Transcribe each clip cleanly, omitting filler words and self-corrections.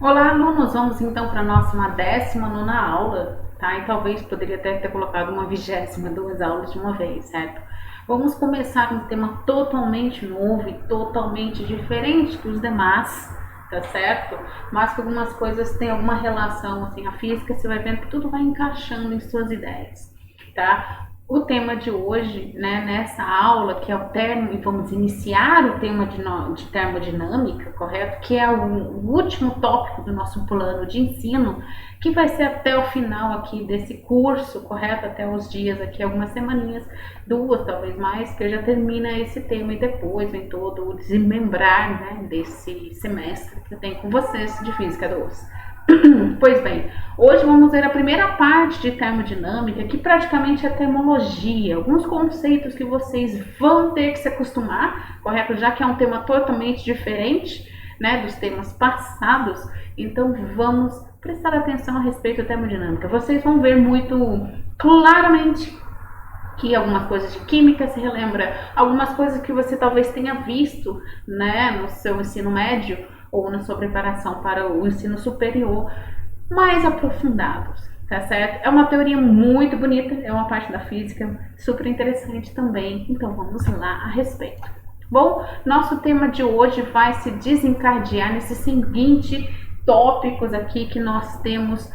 Olá, alunos! Vamos então para a nossa 19ª aula, tá? E talvez poderia até ter colocado uma 20ª, duas aulas de uma vez, certo? Vamos começar um tema totalmente novo e totalmente diferente dos demais, tá certo? Mas que algumas coisas têm alguma relação, assim, a física, você vai vendo que tudo vai encaixando em suas ideias, tá? O tema de hoje, né, nessa aula, que é o termo, vamos iniciar o tema de termodinâmica, correto? Que é o último tópico do nosso plano de ensino, que vai ser até o final aqui desse curso, correto? Até os dias aqui, algumas semaninhas, duas, talvez mais, que já termina esse tema e depois vem todo o desmembrar, né, desse semestre que eu tenho com vocês de Física 2. Pois bem, hoje vamos ver a primeira parte de termodinâmica, que praticamente é termologia, alguns conceitos que vocês vão ter que se acostumar, correto? Já que é um tema totalmente diferente, né, dos temas passados, então vamos prestar atenção a respeito da termodinâmica. Vocês vão ver muito claramente que algumas coisas de química se relembra, algumas coisas que você talvez tenha visto, né, no seu ensino médio ou na sua preparação para o ensino superior, mais aprofundados, tá certo? É uma teoria muito bonita, é uma parte da física super interessante também, então vamos lá a respeito. Bom, nosso tema de hoje vai se desencadear nesses seguintes tópicos aqui que nós temos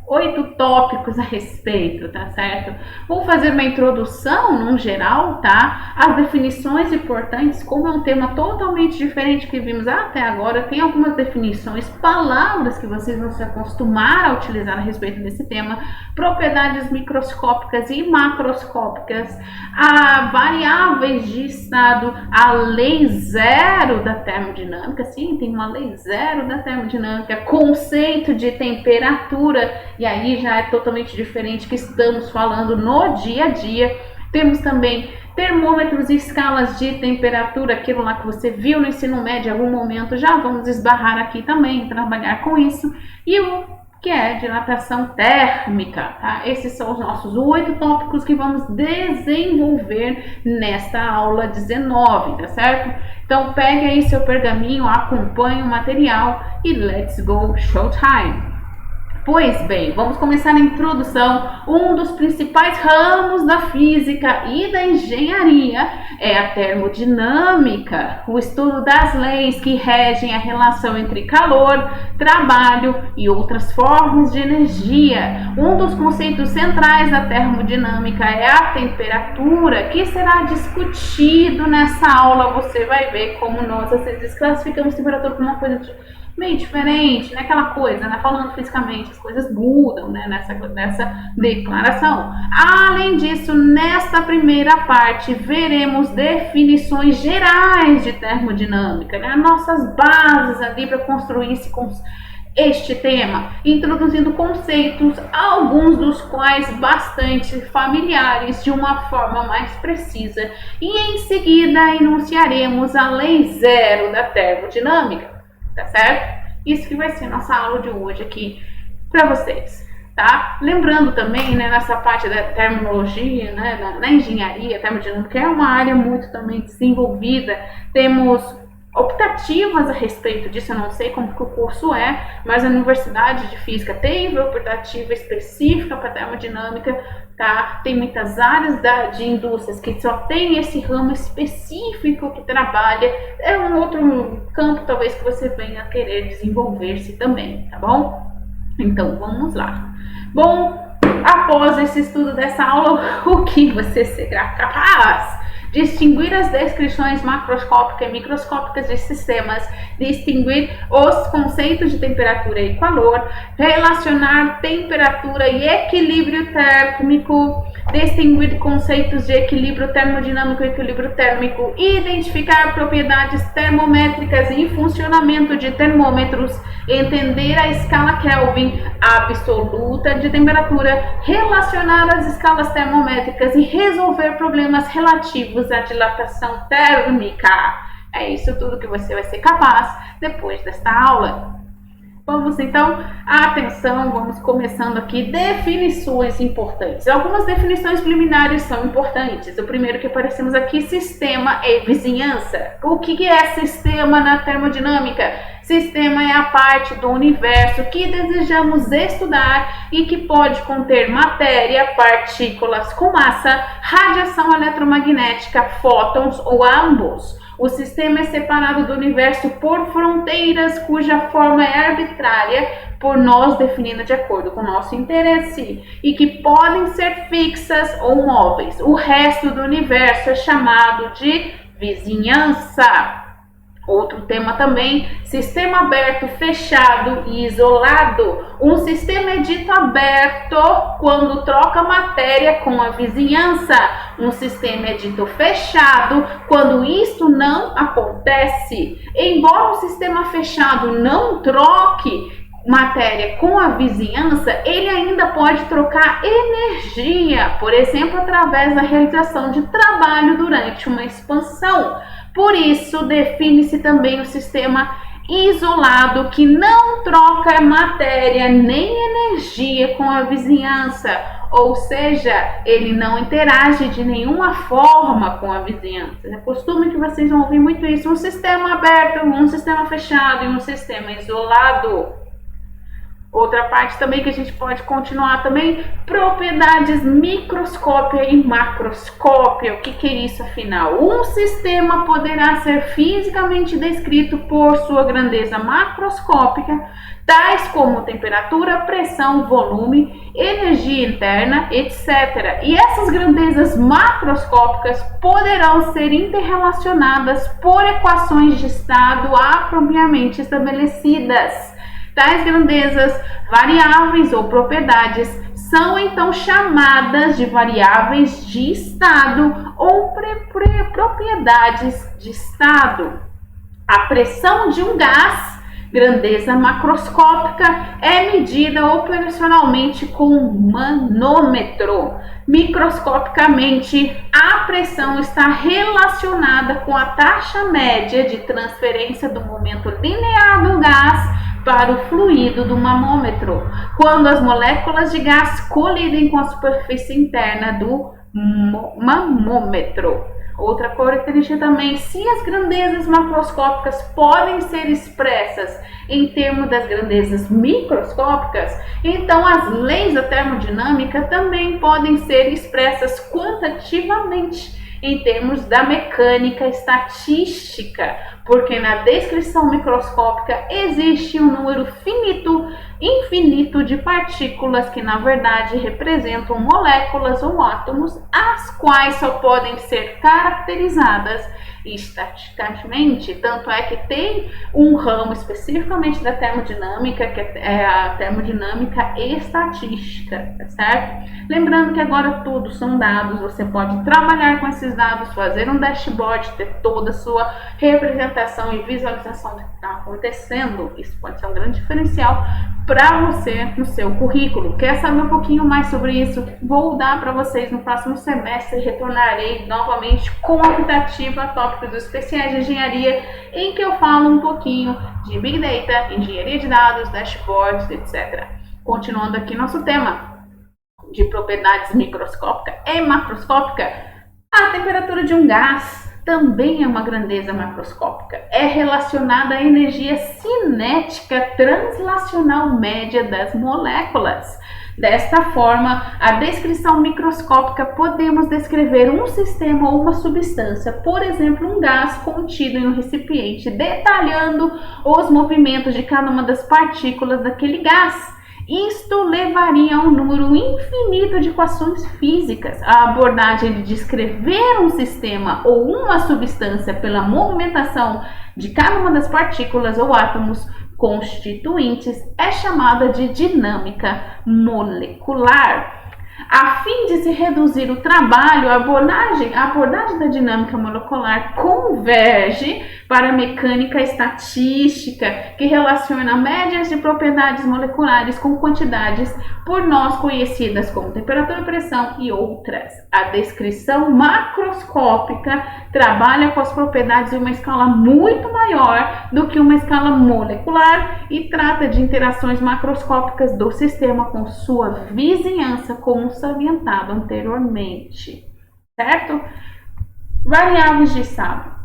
8 tópicos a respeito, tá certo? Vou fazer uma introdução, num geral, tá? As definições importantes, como é um tema totalmente diferente que vimos até agora, tem algumas definições, palavras que vocês vão se acostumar a utilizar a respeito desse tema, propriedades microscópicas e macroscópicas, a variáveis de estado, a lei zero da termodinâmica, sim, tem uma lei zero da termodinâmica, conceito de temperatura, e aí já é totalmente diferente que estamos falando no dia a dia. Temos também termômetros e escalas de temperatura, aquilo lá que você viu no ensino médio em algum momento, já vamos esbarrar aqui também, trabalhar com isso. E o que é dilatação térmica, tá? Esses são os nossos 8 tópicos que vamos desenvolver nesta aula 19, tá certo? Então pegue aí seu pergaminho, acompanhe o material e let's go showtime! Pois bem, vamos começar a introdução. Um dos principais ramos da física e da engenharia é a termodinâmica, o estudo das leis que regem a relação entre calor, trabalho e outras formas de energia. Um dos conceitos centrais da termodinâmica é a temperatura, que será discutido nessa aula. Você vai ver como nós desclassificamos temperatura como uma coisa meio diferente, né? Aquela coisa, né? Falando fisicamente, as coisas mudam, né? Nessa declaração. Além disso, nesta primeira parte, veremos definições gerais de termodinâmica, né? Nossas bases ali para construir este tema, introduzindo conceitos, alguns dos quais bastante familiares, de uma forma mais precisa. E em seguida, enunciaremos a lei zero da termodinâmica. Tá certo? Isso que vai ser nossa aula de hoje aqui para vocês, tá? Lembrando também, né, nessa parte da terminologia, né, na engenharia, termodinâmica é uma área muito também desenvolvida. Temos optativas a respeito disso, eu não sei como que o curso é, mas a Universidade de Física tem optativa específica para termodinâmica, tá? Tem muitas áreas de indústrias que só tem esse ramo específico que trabalha, é um outro campo talvez que você venha a querer desenvolver-se também, tá bom? Então vamos lá. Bom, após esse estudo dessa aula, o que você será capaz? Distinguir as descrições macroscópicas e microscópicas de sistemas, distinguir os conceitos de temperatura e calor, relacionar temperatura e equilíbrio térmico, distinguir conceitos de equilíbrio termodinâmico e equilíbrio térmico, identificar propriedades termométricas e funcionamento de termômetros, entender a escala Kelvin absoluta de temperatura, relacionar as escalas termométricas e resolver problemas relativos à dilatação térmica. É isso tudo que você vai ser capaz depois desta aula. Vamos então, atenção, vamos começando aqui, definições importantes. Algumas definições preliminares são importantes. O primeiro que aparecemos aqui, sistema e vizinhança. O que é sistema na termodinâmica? Sistema é a parte do universo que desejamos estudar e que pode conter matéria, partículas com massa, radiação eletromagnética, fótons ou ambos. O sistema é separado do universo por fronteiras cuja forma é arbitrária, por nós definida de acordo com o nosso interesse, e que podem ser fixas ou móveis. O resto do universo é chamado de vizinhança. Outro tema também, sistema aberto, fechado e isolado. Um sistema é dito aberto quando troca matéria com a vizinhança. Um sistema é dito fechado quando isto não acontece. Embora o sistema fechado não troque matéria com a vizinhança, ele ainda pode trocar energia, por exemplo, através da realização de trabalho durante uma expansão. Por isso, define-se também o sistema isolado, que não troca matéria nem energia com a vizinhança, ou seja, ele não interage de nenhuma forma com a vizinhança. É costume que vocês vão ouvir muito isso: um sistema aberto, um sistema fechado e um sistema isolado. Outra parte também que a gente pode continuar também, propriedades microscópia e macroscópia. O que é isso afinal? Um sistema poderá ser fisicamente descrito por sua grandeza macroscópica, tais como temperatura, pressão, volume, energia interna, etc. E essas grandezas macroscópicas poderão ser interrelacionadas por equações de estado apropriadamente estabelecidas. Tais grandezas, variáveis ou propriedades são então chamadas de variáveis de estado ou propriedades de estado. A pressão de um gás, grandeza macroscópica, é medida operacionalmente com um manômetro. Microscopicamente, a pressão está relacionada com a taxa média de transferência do momento linear do gás para o fluido do mamômetro, quando as moléculas de gás colidem com a superfície interna do mamômetro. Outra característica também, se as grandezas macroscópicas podem ser expressas em termos das grandezas microscópicas, então as leis da termodinâmica também podem ser expressas quantitativamente em termos da mecânica estatística, porque na descrição microscópica existe um número infinito de partículas que na verdade representam moléculas ou átomos, as quais só podem ser caracterizadas estatisticamente. Tanto é que tem um ramo especificamente da termodinâmica, que é a termodinâmica estatística, tá certo? Lembrando que agora tudo são dados, você pode trabalhar com esses dados, fazer um dashboard, ter toda a sua representação e visualização do que está acontecendo. Isso pode ser um grande diferencial para você no seu currículo. Quer saber um pouquinho mais sobre isso? Vou dar para vocês no próximo semestre. Retornarei novamente com a tentativa tópicos especiais de engenharia, em que eu falo um pouquinho de Big Data, engenharia de dados, dashboards, etc. Continuando aqui nosso tema de propriedades microscópica e macroscópica, a temperatura de um gás também é uma grandeza macroscópica. É relacionada à energia cinética translacional média das moléculas. Desta forma, a descrição microscópica podemos descrever um sistema ou uma substância, por exemplo, um gás contido em um recipiente, detalhando os movimentos de cada uma das partículas daquele gás. Isto levaria a um número infinito de equações físicas. A abordagem de descrever um sistema ou uma substância pela movimentação de cada uma das partículas ou átomos constituintes é chamada de dinâmica molecular. A fim de se reduzir o trabalho, a abordagem da dinâmica molecular converge para a mecânica estatística, que relaciona médias de propriedades moleculares com quantidades por nós conhecidas como temperatura, pressão e outras. A descrição macroscópica trabalha com as propriedades em uma escala muito maior do que uma escala molecular e trata de interações macroscópicas do sistema com sua vizinhança, como salientado anteriormente. Certo? Variáveis de estado.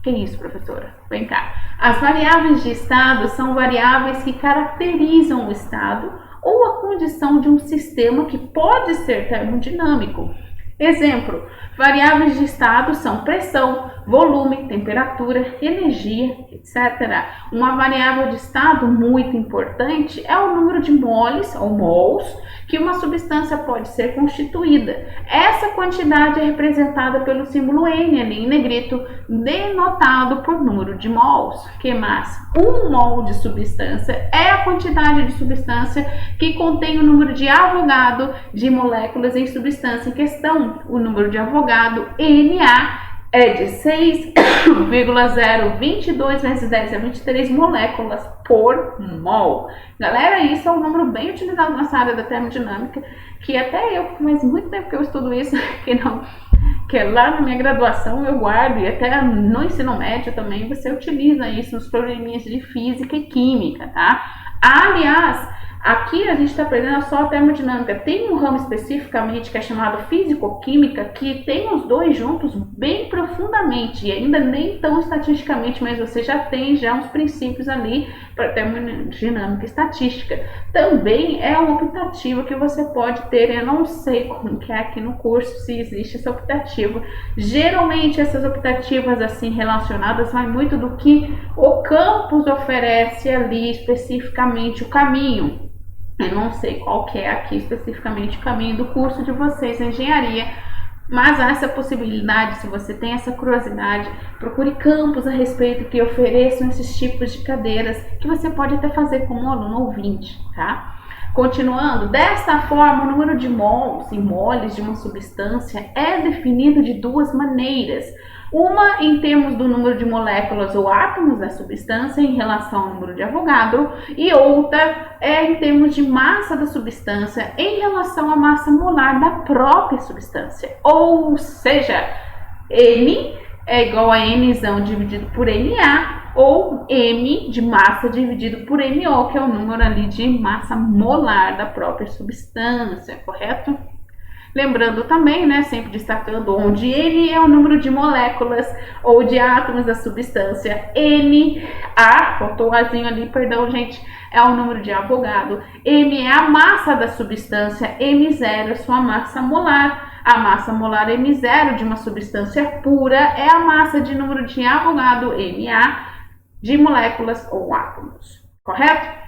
Que isso, professora? Vem cá. As variáveis de estado são variáveis que caracterizam o estado ou a condição de um sistema que pode ser termodinâmico. Exemplo, variáveis de estado são pressão, volume, temperatura, energia, etc. Uma variável de estado muito importante é o número de moles ou mols que uma substância pode ser constituída. Essa quantidade é representada pelo símbolo N ali em negrito, denotado por número de mols. Que mais? Um mol de substância é a quantidade de substância que contém o número de Avogadro de moléculas em substância em questão. O número de Avogadro, Na, é de 6,022 vezes 10 a 23 moléculas por mol. Galera, isso é um número bem utilizado nessa área da termodinâmica, que até eu, mas muito tempo que eu estudo isso, que lá na minha graduação eu guardo, e até no ensino médio também você utiliza isso nos probleminhas de física e química, tá? Aliás, aqui a gente está aprendendo só a termodinâmica. Tem um ramo especificamente que é chamado físico-química, que tem os dois juntos bem profundamente, e ainda nem tão estatisticamente, mas você já tem uns princípios ali para termodinâmica e estatística. Também é uma optativa que você pode ter, eu não sei como que é aqui no curso, se existe essa optativa. Geralmente essas optativas assim relacionadas vai muito do que o campus oferece ali especificamente o caminho. Eu não sei qual que é aqui especificamente o caminho do curso de vocês em engenharia, mas há essa possibilidade, se você tem essa curiosidade, procure campos a respeito que ofereçam esses tipos de cadeiras, que você pode até fazer como aluno ouvinte, tá? Continuando, desta forma, o número de mols e moles de uma substância é definido de duas maneiras. Uma em termos do número de moléculas ou átomos da substância em relação ao número de Avogadro, e outra é em termos de massa da substância em relação à massa molar da própria substância. Ou seja, N é igual a Nzão dividido por Na, ou M de massa dividido por MO, que é o número ali de massa molar da própria substância, correto? Lembrando também, né, sempre destacando onde N é o número de moléculas ou de átomos da substância, faltou o Azinho ali, perdão, gente, é o número de Avogadro, M é a massa da substância, M0 é sua massa molar. A massa molar M0 de uma substância pura é a massa de número de Avogadro, Ma, de moléculas ou átomos, correto?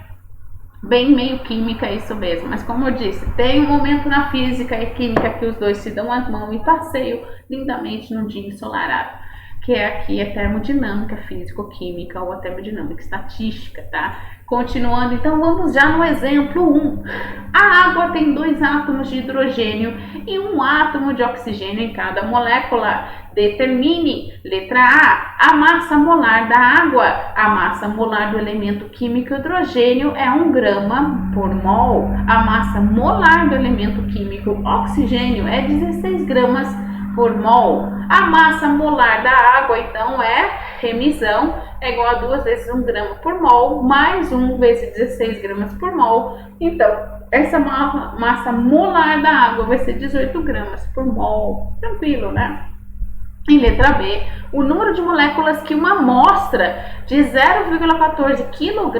Bem meio química isso mesmo, mas como eu disse, tem um momento na física e química que os dois se dão as mãos e passeiam lindamente num dia ensolarado, que é aqui a termodinâmica físico-química ou a termodinâmica estatística, tá? Continuando, então vamos já no exemplo 1. A água tem 2 átomos de hidrogênio e 1 átomo de oxigênio em cada molécula. Determine, letra A, a massa molar da água. A massa molar do elemento químico hidrogênio é 1 grama por mol. A massa molar do elemento químico oxigênio é 16 gramas por mol. A massa molar da água, então, é remissão, é igual a 2 vezes 1 grama por mol, mais 1 vezes 16 gramas por mol. Então, essa massa molar da água vai ser 18 gramas por mol. Tranquilo, né? Em letra B, o número de moléculas que uma amostra de 0,14 kg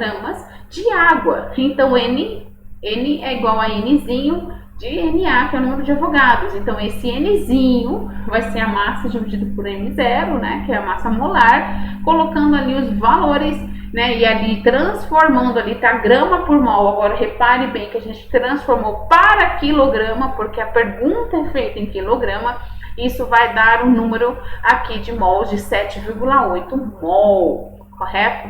de água. Então, N é igual a Nzinho de Na, que é o número de Avogadros. Então, esse Nzinho vai ser a massa dividido por M0, né, que é a massa molar, colocando ali os valores, né, e ali transformando ali, tá, grama por mol. Agora, repare bem que a gente transformou para quilograma, porque a pergunta é feita em quilograma. Isso vai dar um número aqui de mols de 7,8 mol, correto?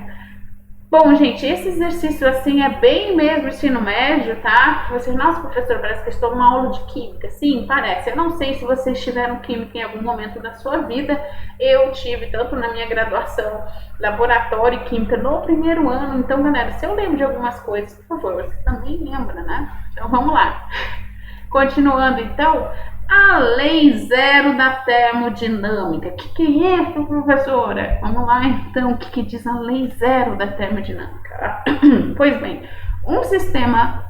Bom, gente, esse exercício assim é bem mesmo ensino médio, tá? Você, nossa, professor, parece que eu estou numa aula de química. Sim, parece. Eu não sei se vocês tiveram química em algum momento da sua vida. Eu tive, tanto na minha graduação, laboratório e química no primeiro ano. Então, galera, se eu lembro de algumas coisas, por favor, você também lembra, né? Então, vamos lá. Continuando, então, a lei zero da termodinâmica. O que é isso, professora? Vamos lá, então, o que diz a lei zero da termodinâmica? Pois bem, um sistema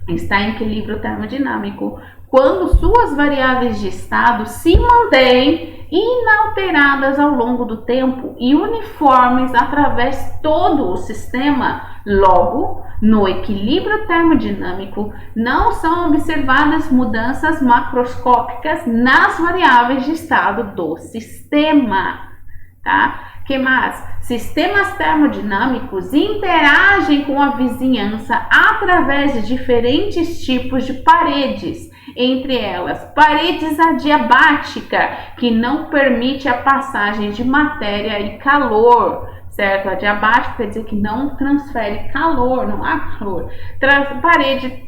está em equilíbrio termodinâmico quando suas variáveis de estado se mantêm inalteradas ao longo do tempo e uniformes através de todo o sistema. Logo, no equilíbrio termodinâmico, não são observadas mudanças macroscópicas nas variáveis de estado do sistema, tá? Que mais? Sistemas termodinâmicos interagem com a vizinhança através de diferentes tipos de paredes, entre elas paredes adiabática, que não permite a passagem de matéria e calor, certo? Adiabático quer dizer que não transfere calor, não há calor. Parede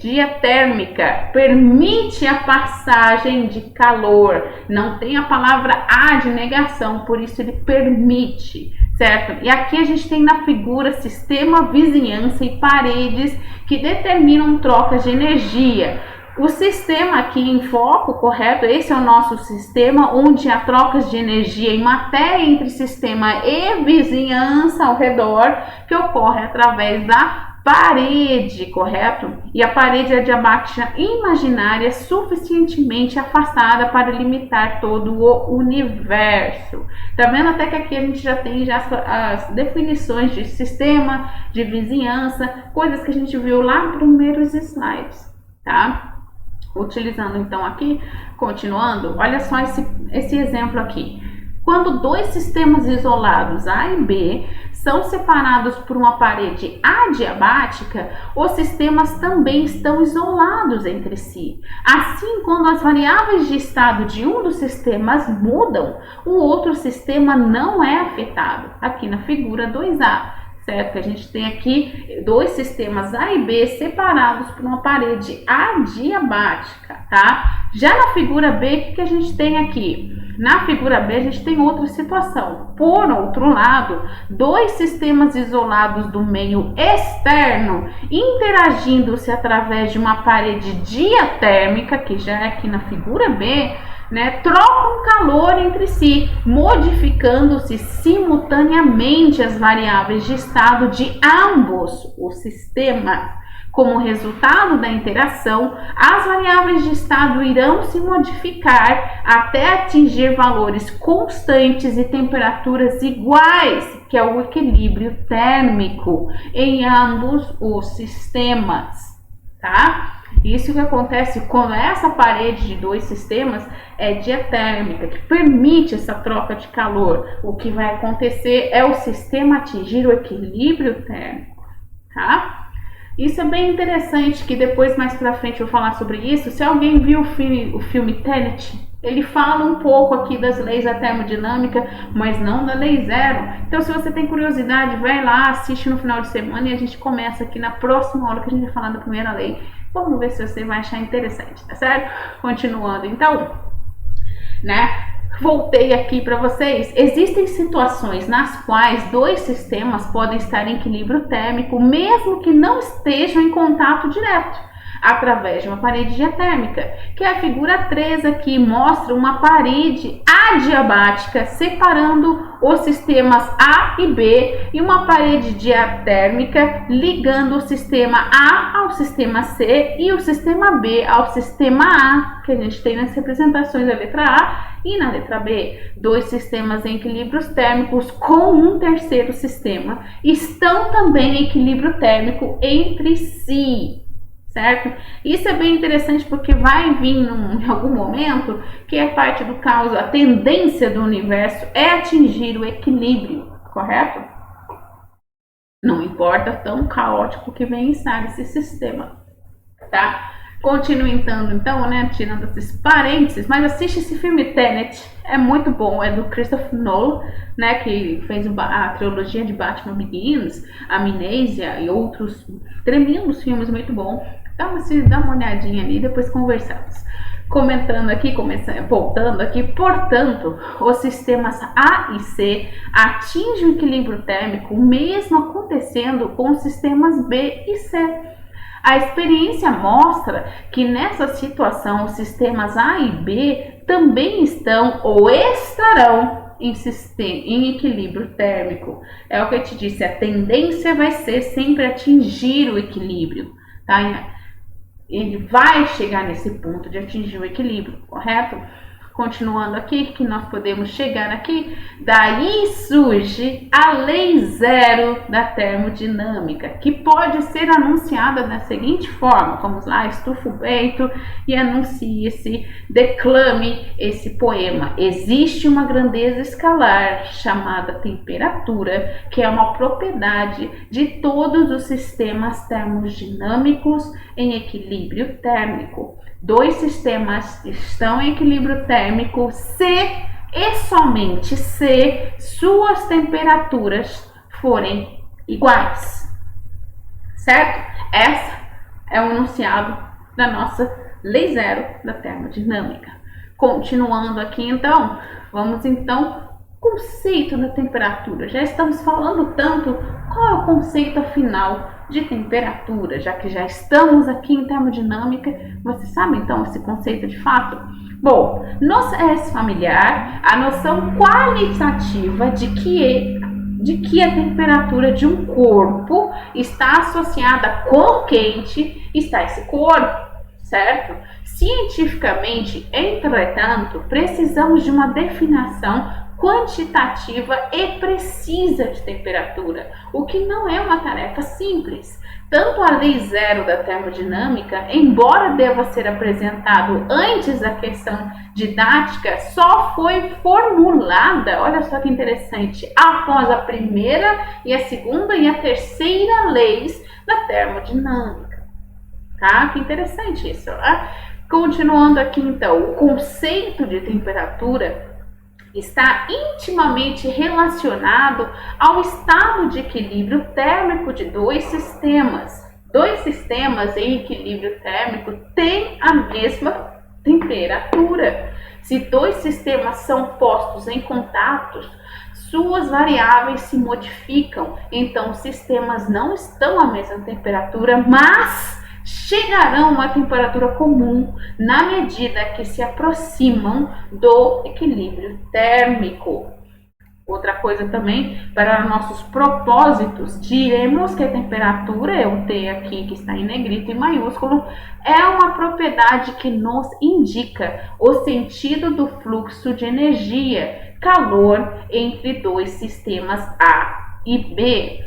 diatérmica permite a passagem de calor, não tem a palavra a de negação, por isso ele permite, certo? E aqui a gente tem na figura sistema, vizinhança e paredes que determinam trocas de energia. O sistema aqui em foco, correto? Esse é o nosso sistema, onde há trocas de energia e matéria entre sistema e vizinhança ao redor, que ocorre através da parede, correto? E a parede adiabática imaginária suficientemente afastada para limitar todo o universo. Tá vendo até que aqui a gente já tem as definições de sistema, de vizinhança, coisas que a gente viu lá nos primeiros slides, tá? Utilizando então aqui, continuando, olha só esse exemplo aqui. Quando dois sistemas isolados A e B são separados por uma parede adiabática, os sistemas também estão isolados entre si. Assim, quando as variáveis de estado de um dos sistemas mudam, o outro sistema não é afetado. Aqui na figura 2A. Certo? A gente tem aqui dois sistemas A e B separados por uma parede adiabática, tá? Já na figura B, o que a gente tem aqui? Na figura B, a gente tem outra situação. Por outro lado, dois sistemas isolados do meio externo, interagindo-se através de uma parede diatérmica, que já é aqui na figura B, né, trocam calor entre si, modificando-se simultaneamente as variáveis de estado de ambos os sistemas. Como resultado da interação, as variáveis de estado irão se modificar até atingir valores constantes e temperaturas iguais, que é o equilíbrio térmico em ambos os sistemas, tá? Isso que acontece quando essa parede de dois sistemas é diatérmica, que permite essa troca de calor. O que vai acontecer é o sistema atingir o equilíbrio térmico, tá? Isso é bem interessante, que depois, mais pra frente, eu vou falar sobre isso. Se alguém viu o filme Tenet, ele fala um pouco aqui das leis da termodinâmica, mas não da lei zero. Então, se você tem curiosidade, vai lá, assiste no final de semana e a gente começa aqui na próxima aula que a gente vai falar da primeira lei. Vamos ver se você vai achar interessante, tá certo? Continuando, então, né? Voltei aqui para vocês. Existem situações nas quais dois sistemas podem estar em equilíbrio térmico, mesmo que não estejam em contato direto, através de uma parede diatérmica, que é a figura 3 aqui, mostra uma parede adiabática separando os sistemas A e B e uma parede diatérmica ligando o sistema A ao sistema C e o sistema B ao sistema A, que a gente tem nas representações da letra A e na letra B. Dois sistemas em equilíbrios térmicos com um terceiro sistema estão também em equilíbrio térmico entre si. Certo? Isso é bem interessante porque vai vir em algum momento que é parte do caos, a tendência do universo é atingir o equilíbrio, correto? Não importa tão caótico que venha estar esse sistema, tá? Continue então, né, tirando esses parênteses, mas assiste esse filme Tenet, é muito bom, é do Christopher Nolan, né, que fez a trilogia de Batman Begins, Amnésia e outros tremendos filmes muito bons. Dá uma olhadinha ali e depois conversamos. Comentando aqui, voltando aqui, portanto, os sistemas A e C atingem o equilíbrio térmico, mesmo acontecendo com os sistemas B e C. A experiência mostra que nessa situação os sistemas A e B também estão ou estarão em equilíbrio térmico. É o que eu te disse, a tendência vai ser sempre atingir o equilíbrio, tá? Ele vai chegar nesse ponto de atingir o equilíbrio, correto? Continuando aqui, que nós podemos chegar aqui, daí surge a lei zero da termodinâmica, que pode ser anunciada da seguinte forma, vamos lá, estufa o peito e anuncie-se, declame esse poema. Existe uma grandeza escalar chamada temperatura, que é uma propriedade de todos os sistemas termodinâmicos em equilíbrio térmico. Dois sistemas estão em equilíbrio térmico se e somente se suas temperaturas forem iguais, certo? Essa é o enunciado da nossa lei zero da termodinâmica. Continuando aqui então, vamos então conceito da temperatura. Já estamos falando tanto qual é o conceito afinal de temperatura, já que já estamos aqui em termodinâmica, você sabe então esse conceito de fato? Bom, nos é familiar a noção qualitativa de que a temperatura de um corpo está associada com quão quente está esse corpo, certo? Cientificamente, entretanto, precisamos de uma definição quantitativa e precisa de temperatura, o que não é uma tarefa simples. Tanto a lei zero da termodinâmica, embora deva ser apresentado antes da questão didática, só foi formulada, olha só que interessante, após a primeira e a segunda e a terceira leis da termodinâmica. Tá? Que interessante isso. Né? Continuando aqui então, o conceito de temperatura está intimamente relacionado ao estado de equilíbrio térmico de dois sistemas. Dois sistemas em equilíbrio térmico têm a mesma temperatura. Se dois sistemas são postos em contatos, suas variáveis se modificam. Então, os sistemas não estão à mesma temperatura, mas chegarão a uma temperatura comum na medida que se aproximam do equilíbrio térmico. Outra coisa também, para nossos propósitos, diremos que a temperatura, eu tenho aqui que está em negrito e maiúsculo, é uma propriedade que nos indica o sentido do fluxo de energia, calor, entre dois sistemas A e B.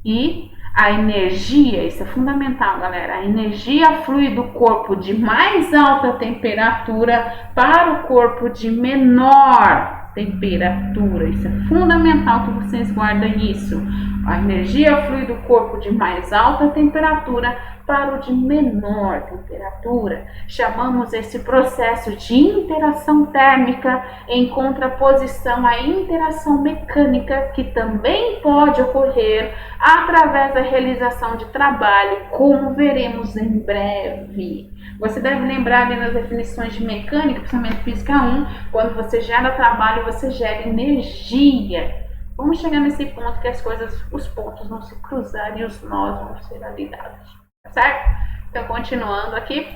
E a energia, isso é fundamental, galera, a energia flui do corpo de mais alta temperatura para o corpo de menor temperatura. Isso é fundamental que vocês guardem isso. A energia flui do corpo de mais alta temperatura para o de menor temperatura. Chamamos esse processo de interação térmica, em contraposição à interação mecânica, que também pode ocorrer através da realização de trabalho, como veremos em breve. Você deve lembrar ali nas definições de mecânica, principalmente física 1, quando você gera trabalho, você gera energia. Vamos chegar nesse ponto que os pontos vão se cruzar e os nós vão ser lidados, certo? Então, continuando aqui,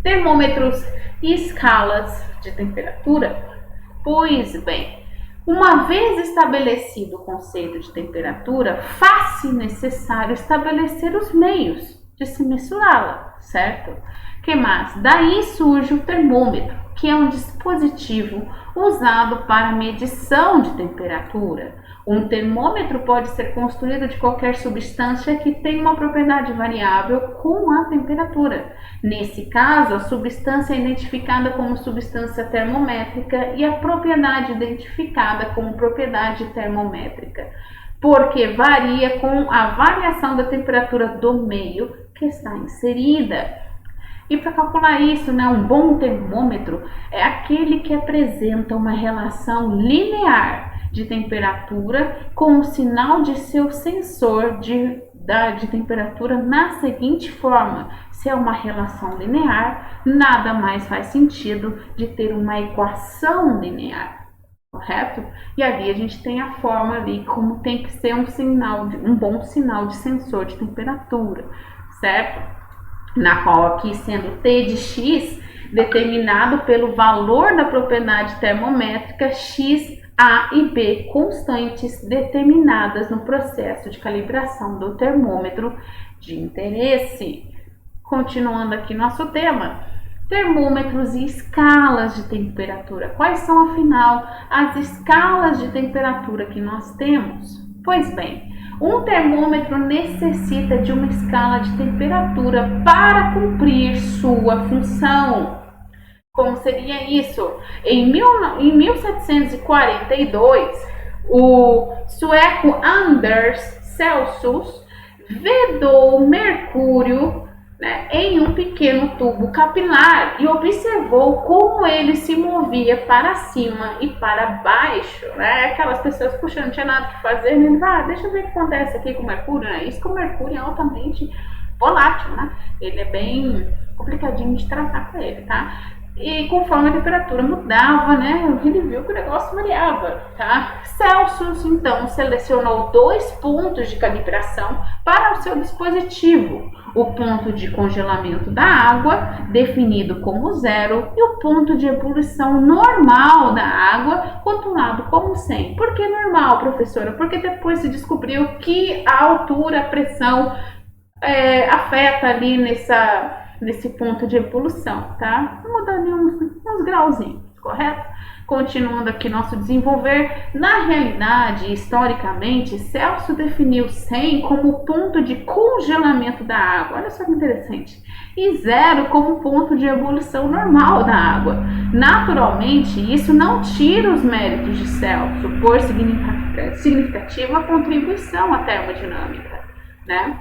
termômetros e escalas de temperatura. Pois bem, uma vez estabelecido o conceito de temperatura, faz-se necessário estabelecer os meios de se mensurá-la, certo? Que mais? Daí surge o termômetro, que é um dispositivo usado para medição de temperatura. Um termômetro pode ser construído de qualquer substância que tenha uma propriedade variável com a temperatura. Nesse caso, a substância é identificada como substância termométrica e a propriedade identificada como propriedade termométrica, porque varia com a variação da temperatura do meio que está inserida. E para calcular isso, né, um bom termômetro é aquele que apresenta uma relação linear de temperatura com o sinal de seu sensor de temperatura na seguinte forma: se é uma relação linear, nada mais faz sentido de ter uma equação linear, correto? E ali a gente tem a forma ali como tem que ser um bom sinal de sensor de temperatura, certo? Na qual aqui sendo T de X determinado pelo valor da propriedade termométrica X, A e B constantes determinadas no processo de calibração do termômetro de interesse. Continuando aqui nosso tema, termômetros e escalas de temperatura. Quais são, afinal, as escalas de temperatura que nós temos? Pois bem, um termômetro necessita de uma escala de temperatura para cumprir sua função. Como seria isso? Em 1742, o sueco Anders Celsius vedou mercúrio, né, em um pequeno tubo capilar e observou como ele se movia para cima e para baixo, né? Aquelas pessoas, puxa, não tinha nada que fazer, né? Deixa eu ver o que acontece aqui com o mercúrio, né? Isso que o mercúrio é altamente volátil, né? Ele é bem complicadinho de tratar com ele, tá? E conforme a temperatura mudava, né, ele viu que o negócio variava, tá? Celsius, então, selecionou 2 pontos de calibração para o seu dispositivo: o ponto de congelamento da água, definido como 0, e o ponto de ebulição normal da água, rotulado como 100. Por que normal, professora? Porque depois se descobriu que a altura, a pressão afeta ali nesse ponto de evolução, tá? Mudando uns grauzinhos, correto? Continuando aqui nosso desenvolver, na realidade, historicamente, Celsius definiu 100 como ponto de congelamento da água, olha só que interessante, e 0 como ponto de ebulição normal da água. Naturalmente, isso não tira os méritos de Celsius por significativa contribuição à termodinâmica, né?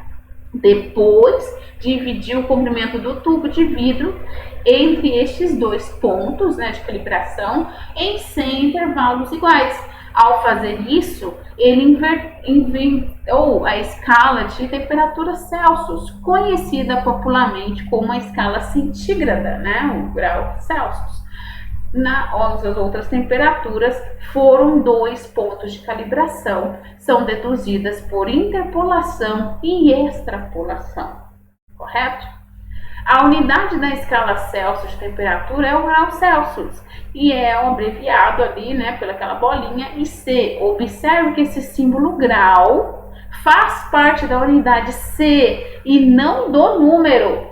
Depois, dividiu o comprimento do tubo de vidro entre estes 2 pontos, né, de calibração em 100 intervalos iguais. Ao fazer isso, ele inventou a escala de temperatura Celsius, conhecida popularmente como a escala centígrada, né, o grau Celsius. As outras temperaturas foram 2 pontos de calibração, são deduzidas por interpolação e extrapolação, correto? A unidade da escala Celsius de temperatura é o grau Celsius e é abreviado ali, né, pelaquela bolinha IC. Observe que esse símbolo grau faz parte da unidade C e não do número,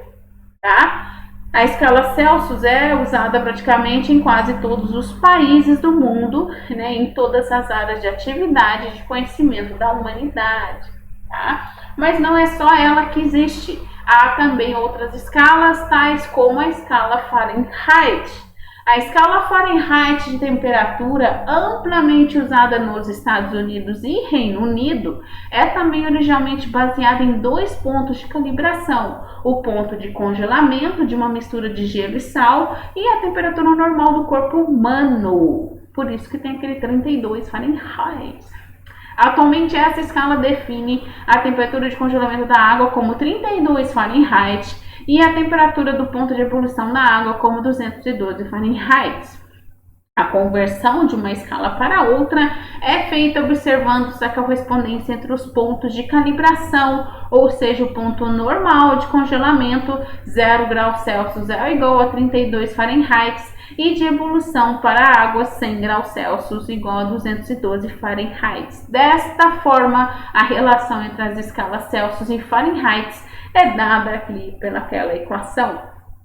tá? A escala Celsius é usada praticamente em quase todos os países do mundo, né, em todas as áreas de atividade de conhecimento da humanidade, tá? Mas não é só ela que existe. Há também outras escalas, tais como a escala Fahrenheit. A escala Fahrenheit de temperatura, amplamente usada nos Estados Unidos e Reino Unido, é também originalmente baseada em 2 pontos de calibração: o ponto de congelamento de uma mistura de gelo e sal e a temperatura normal do corpo humano. Por isso que tem aquele 32 Fahrenheit. Atualmente, essa escala define a temperatura de congelamento da água como 32 Fahrenheit e a temperatura do ponto de ebulição da água como 212 Fahrenheit. A conversão de uma escala para outra é feita observando-se a correspondência entre os pontos de calibração, ou seja, o ponto normal de congelamento, 0 graus Celsius é igual a 32 Fahrenheit, e de ebulição para a água, 100 graus Celsius igual a 212 Fahrenheit. Desta forma, a relação entre as escalas Celsius e Fahrenheit é dada aqui pelaquela equação,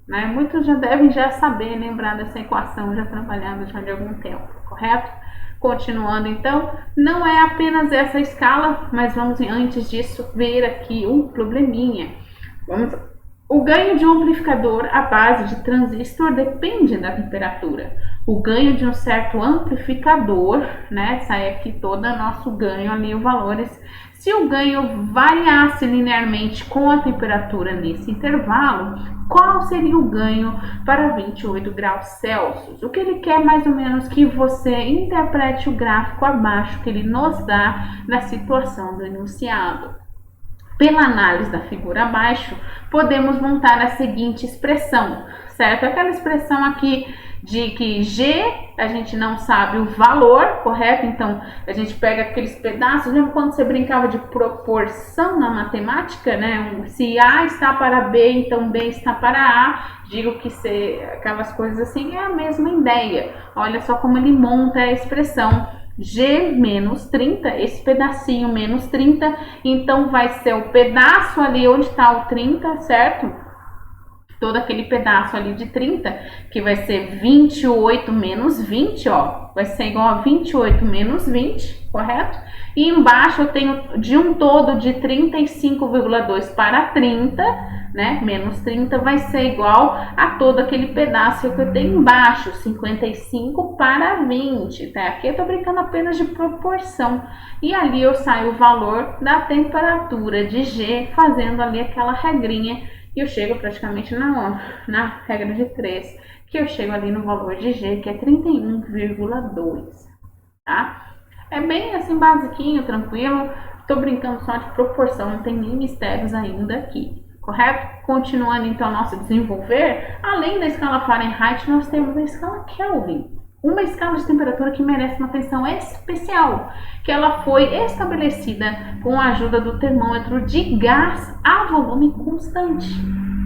né? Muitos já devem saber, lembrar dessa equação, já trabalhando já de algum tempo, correto? Continuando então, não é apenas essa escala, mas vamos antes disso ver aqui um probleminha. O ganho de um amplificador à base de transistor depende da temperatura. o ganho de um certo amplificador, né? Sai aqui todo o nosso ganho ali, os valores. Se o ganho variasse linearmente com a temperatura nesse intervalo, qual seria o ganho para 28 graus Celsius? O que ele quer mais ou menos que você interprete o gráfico abaixo que ele nos dá na situação do enunciado. Pela análise da figura abaixo, podemos montar a seguinte expressão, certo? Aquela expressão aqui de que G, a gente não sabe o valor, correto? Então, a gente pega aqueles pedaços, lembra quando você brincava de proporção na matemática, né? Se A está para B, então B está para A, digo que aquelas coisas assim, é a mesma ideia. Olha só como ele monta a expressão. G menos 30, esse pedacinho menos 30, então vai ser o pedaço ali onde está o 30, certo? Todo aquele pedaço ali de 30, que vai ser 28 menos 20, ó, vai ser igual a 28 menos 20, correto? E embaixo eu tenho de um todo de 35,2 para 30, né? Menos 30 vai ser igual a todo aquele pedaço que eu tenho embaixo, 55 para 20, tá? Aqui eu tô brincando apenas de proporção. E ali eu saio o valor da temperatura de G, fazendo ali aquela regrinha. E eu chego praticamente na regra de 3, que eu chego ali no valor de G, que é 31,2, tá? É bem assim, basiquinho, tranquilo. Tô brincando só de proporção, não tem nem mistérios ainda aqui, correto? Continuando então nosso desenvolver, além da escala Fahrenheit, nós temos a escala Kelvin. Uma escala de temperatura que merece uma atenção especial, que ela foi estabelecida com a ajuda do termômetro de gás a volume constante.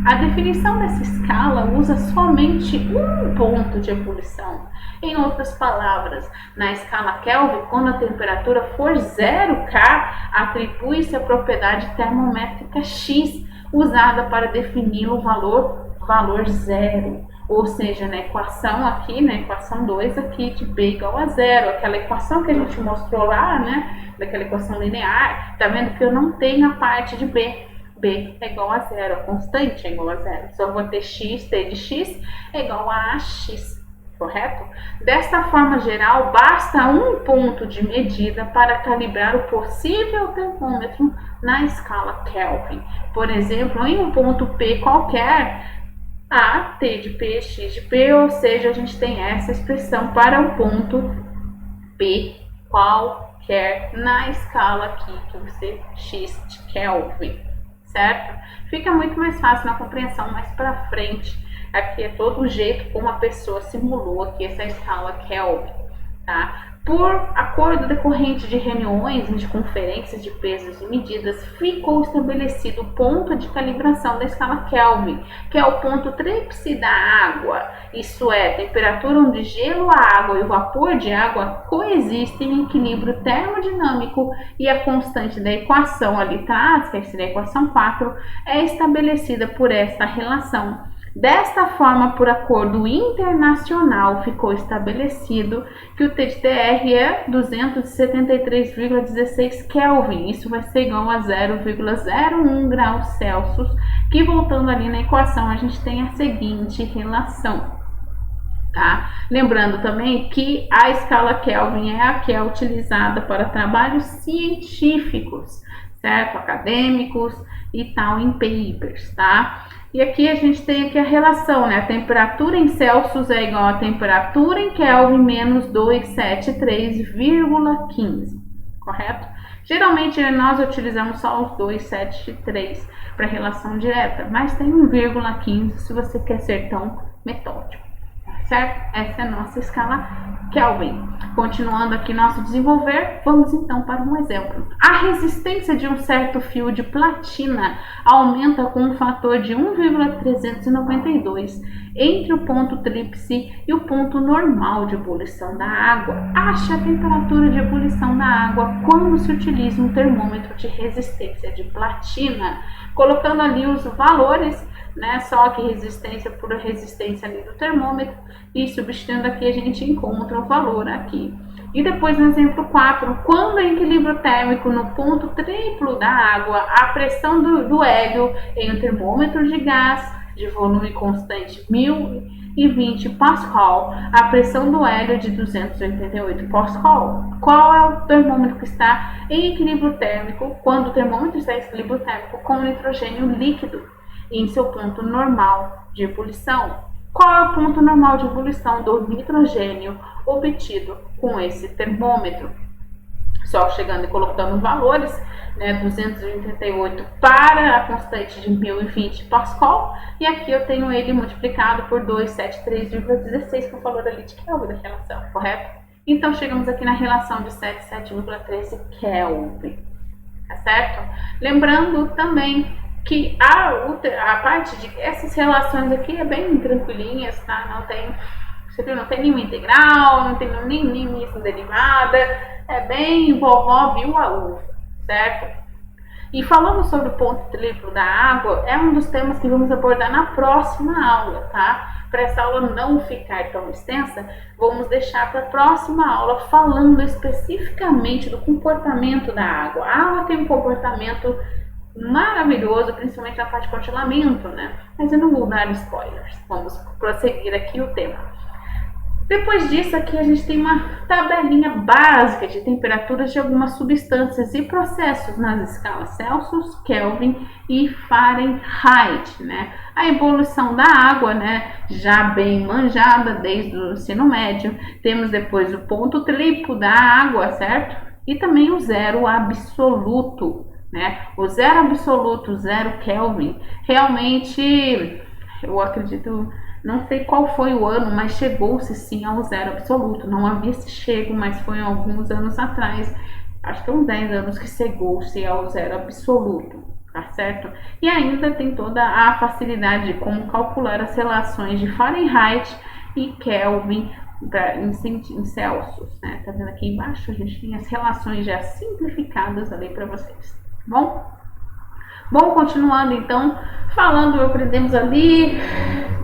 A definição dessa escala usa somente um ponto de ebulição. Em outras palavras, na escala Kelvin, quando a temperatura for 0K, atribui-se a propriedade termométrica X, usada para definir o valor zero. Ou seja, na equação aqui, na equação 2 aqui de B igual a 0, aquela equação que a gente mostrou lá, né, daquela equação linear, tá vendo que eu não tenho a parte de B. B é igual a 0, a constante é igual a 0. Só vou ter x, t de x é igual a ax, correto? Desta forma geral, basta um ponto de medida para calibrar o possível termômetro na escala Kelvin. Por exemplo, em um ponto P qualquer, A, T de P, X de P, ou seja, a gente tem essa expressão para o ponto P qualquer na escala aqui, que você X de Kelvin, certo? Fica muito mais fácil na compreensão mais para frente. Aqui é todo o jeito como a pessoa simulou aqui essa escala Kelvin, tá? Por acordo decorrente de reuniões e de conferências de pesos e medidas, ficou estabelecido o ponto de calibração da escala Kelvin, que é o ponto tríplice da água, isto é, a temperatura onde gelo, a água e o vapor de água coexistem em equilíbrio termodinâmico, e a constante da equação ali atrás, que seria a equação 4, é estabelecida por esta relação. Desta forma, por acordo internacional, ficou estabelecido que o T de TR é 273,16 Kelvin. Isso vai ser igual a 0,01 graus Celsius, que voltando ali na equação, a gente tem a seguinte relação. Tá? Lembrando também que a escala Kelvin é a que é utilizada para trabalhos científicos, certo? Acadêmicos e tal, em papers, tá? E aqui a gente tem aqui a relação, né? A temperatura em Celsius é igual a temperatura em Kelvin menos 273,15, correto? Geralmente nós utilizamos só os 273 para relação direta, mas tem um 0,15 se você quer ser tão metódico, certo? Essa é a nossa escala Kelvin. Continuando aqui nosso desenvolver, vamos então para um exemplo. A resistência de um certo fio de platina aumenta com um fator de 1,392 entre o ponto tríplice e o ponto normal de ebulição da água. Ache a temperatura de ebulição da água quando se utiliza um termômetro de resistência de platina, colocando ali os valores, né, só que resistência por resistência ali do termômetro, e substituindo aqui a gente encontra o valor aqui. E depois no exemplo 4, quando em equilíbrio térmico no ponto triplo da água, a pressão do hélio em um termômetro de gás de volume constante 1000 220 Pascal, a pressão do hélio de 288 Pascal. Qual é o termômetro que está em equilíbrio térmico quando o termômetro está em equilíbrio térmico com o nitrogênio líquido em seu ponto normal de ebulição? Qual é o ponto normal de ebulição do nitrogênio obtido com esse termômetro? Só chegando e colocando valores, né, 288 para a constante de 1020 Pascal, e aqui eu tenho ele multiplicado por 273,16, que é o valor ali de Kelvin da relação, correto? Então chegamos aqui na relação de 77,13 Kelvin, tá certo? Lembrando também que a parte de essas relações aqui é bem tranquilinhas, tá? Não tem, você viu, não tem nenhuma integral, não tem nem isso derivada, é bem vovó viu a uva, certo? E falando sobre o ponto triplo da água, é um dos temas que vamos abordar na próxima aula, tá? Para essa aula não ficar tão extensa, vamos deixar para a próxima aula falando especificamente do comportamento da água. A água tem um comportamento maravilhoso, principalmente na parte de congelamento, né? Mas eu não vou dar spoilers, vamos prosseguir aqui o tema. Depois disso, aqui a gente tem uma tabelinha básica de temperaturas de algumas substâncias e processos nas escalas Celsius, Kelvin e Fahrenheit, né? A evolução da água, né? Já bem manjada desde o ensino médio. Temos depois o ponto triplo da água, certo? E também o zero absoluto, né? O zero absoluto, zero Kelvin, realmente, eu acredito... Não sei qual foi o ano, mas chegou-se sim ao zero absoluto. Não havia se chego, mas foi alguns anos atrás, acho que uns 10 anos que chegou-se ao zero absoluto, tá certo? E ainda tem toda a facilidade de como calcular as relações de Fahrenheit e Kelvin em Celsius, né? Tá vendo aqui embaixo? A gente tem as relações já simplificadas ali para vocês, tá bom? Bom, continuando então, aprendemos ali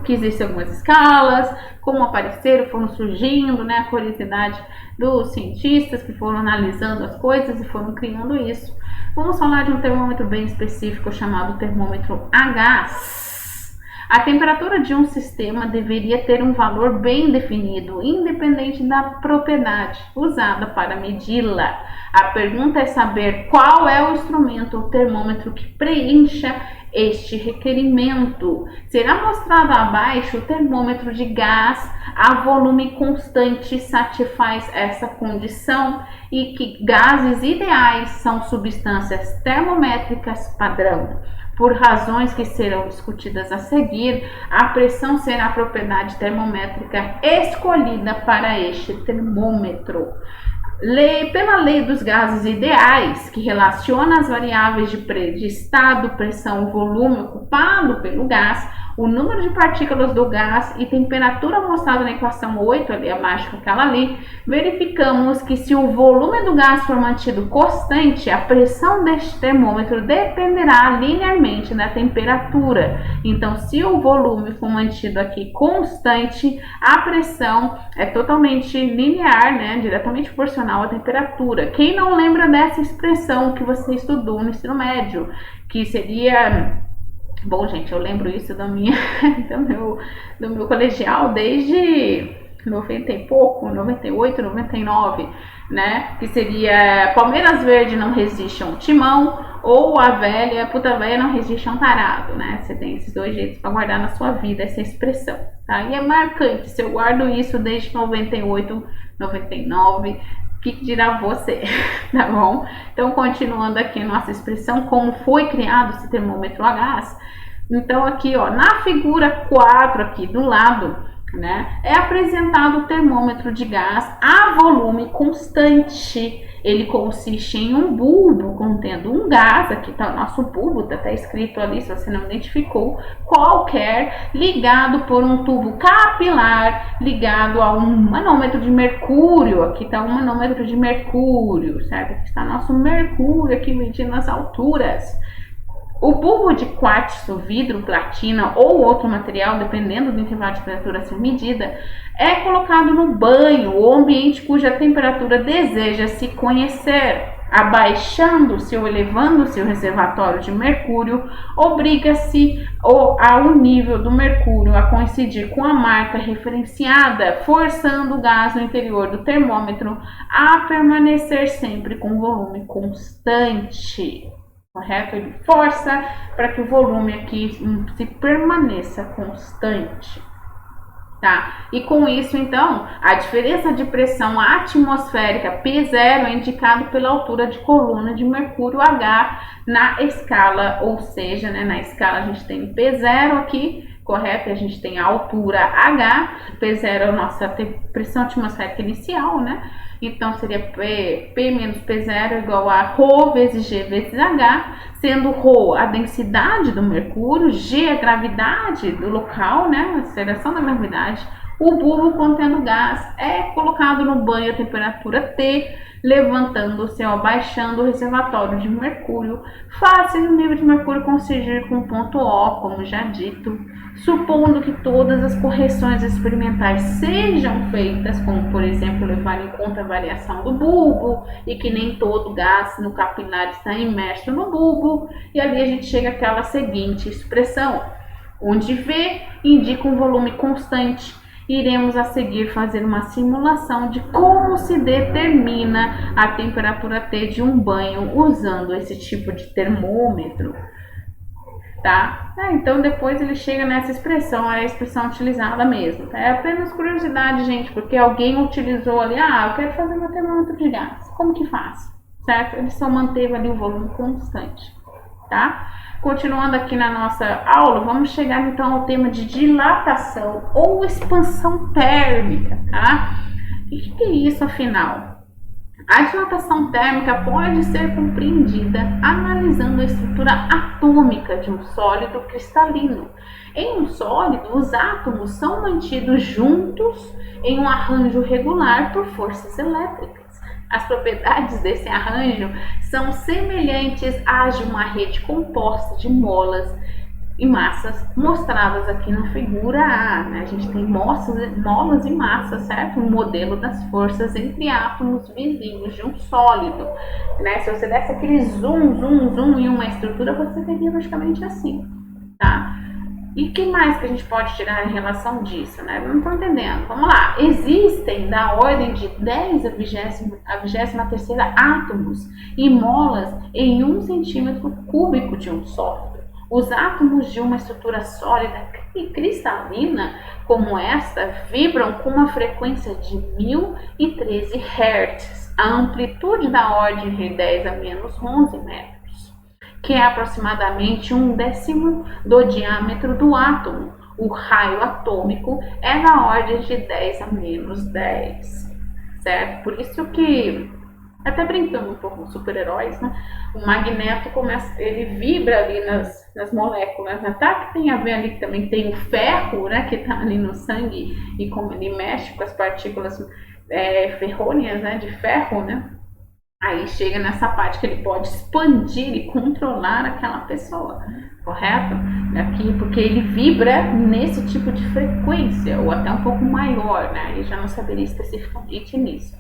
que existem algumas escalas, como apareceram, foram surgindo, né, a curiosidade dos cientistas que foram analisando as coisas e foram criando isso. Vamos falar de um termômetro bem específico chamado termômetro a gás. A temperatura de um sistema deveria ter um valor bem definido, independente da propriedade usada para medi-la. A pergunta é saber qual é o instrumento ou termômetro que preencha este requerimento. Será mostrado abaixo o termômetro de gás a volume constante satisfaz essa condição e que gases ideais são substâncias termométricas padrão. Por razões que serão discutidas a seguir, a pressão será a propriedade termométrica escolhida para este termômetro. Pela lei dos gases ideais, que relaciona as variáveis de estado, pressão, volume ocupado pelo gás, o número de partículas do gás e temperatura mostrada na equação 8, ali abaixo aquela ali, verificamos que se o volume do gás for mantido constante, a pressão deste termômetro dependerá linearmente da temperatura. Então, se o volume for mantido aqui constante, a pressão é totalmente linear, né, diretamente proporcional à temperatura. Quem não lembra dessa expressão que você estudou no ensino médio, que seria... Bom, gente, eu lembro isso do meu colegial desde 90 e pouco, 98, 99, né? Que seria Palmeiras Verde não resiste a um timão, ou a puta velha não resiste a um tarado, né? Você tem esses dois jeitos para guardar na sua vida essa expressão, tá? E é marcante, se eu guardo isso desde 98, 99... O que dirá você, tá bom? Então, continuando aqui nossa expressão, como foi criado esse termômetro a gás. Então, aqui, ó, na figura 4 aqui do lado, né, é apresentado o termômetro de gás a volume constante. Ele consiste em um bulbo contendo um gás, aqui está o nosso bulbo, está até escrito ali, se você não identificou, qualquer, ligado por um tubo capilar, ligado a um manômetro de mercúrio. Aqui está um manômetro de mercúrio, certo? Aqui está nosso mercúrio, aqui medindo as alturas. O bulbo de quartzo, vidro, platina ou outro material, dependendo do intervalo de temperatura a ser medida, é colocado no banho ou ambiente cuja temperatura deseja se conhecer. abaixando-se ou elevando-se o reservatório de mercúrio, obriga-se ao nível do mercúrio a coincidir com a marca referenciada, forçando o gás no interior do termômetro a permanecer sempre com volume constante. Correto? Ele força para que o volume aqui se permaneça constante. Tá? E com isso, então, a diferença de pressão atmosférica P0 é indicado pela altura de coluna de mercúrio H na escala, ou seja, né, na escala a gente tem P0 aqui, correto? A gente tem a altura H, P0 é a nossa pressão atmosférica inicial, né? Então seria P menos P0 igual a ρ vezes G vezes H, sendo ρ a densidade do mercúrio, G a gravidade do local, né, a aceleração da gravidade. O bulbo contendo gás é colocado no banho a temperatura T, levantando-se ou abaixando o reservatório de mercúrio, fazendo o nível de mercúrio coincidir com o ponto O, como já dito, supondo que todas as correções experimentais sejam feitas, como por exemplo levar em conta a variação do bulbo e que nem todo gás no capilar está imerso no bulbo, e ali a gente chega àquela seguinte expressão, onde V indica um volume constante. Iremos a seguir fazer uma simulação de como se determina a temperatura T de um banho usando esse tipo de termômetro. Tá? Então depois ele chega nessa expressão, é a expressão utilizada mesmo. É apenas curiosidade, gente, porque alguém utilizou ali, eu quero fazer meu termômetro de gás. Como que faz? Certo? Ele só manteve ali o volume constante. Tá? Continuando aqui na nossa aula, vamos chegar então ao tema de dilatação ou expansão térmica, tá? E o que é isso afinal? A dilatação térmica pode ser compreendida analisando a estrutura atômica de um sólido cristalino. Em um sólido, os átomos são mantidos juntos em um arranjo regular por forças elétricas. As propriedades desse arranjo são semelhantes às de uma rede composta de molas e massas mostradas aqui na figura A, né? A gente tem molas e massas, certo? Um modelo das forças entre átomos vizinhos de um sólido, né? Se você desse aquele zoom em uma estrutura, você veria praticamente assim, tá? E o que mais que a gente pode tirar em relação disso, né? Não estou entendendo. Vamos lá. Existem da ordem de 10 a 23ª átomos e molas em 1 centímetro cúbico de um sólido. Os átomos de uma estrutura sólida e cristalina como esta vibram com uma frequência de 1013 Hz, a amplitude da ordem de 10 a menos 11 metros, que é aproximadamente 1/10 do diâmetro do átomo. O raio atômico é na ordem de 10 a menos 10, certo? Por isso que, até brincando um pouco com super-heróis, né? O magneto ele vibra ali nas moléculas, né? Tá? Que tem a ver ali que também tem o ferro, né? Que tá ali no sangue e como ele mexe com as partículas ferrôneas, né? De ferro, né? Aí chega nessa parte que ele pode expandir e controlar aquela pessoa, correto? Aqui, porque ele vibra nesse tipo de frequência, ou até um pouco maior, né? Aí já não saberia especificamente nisso.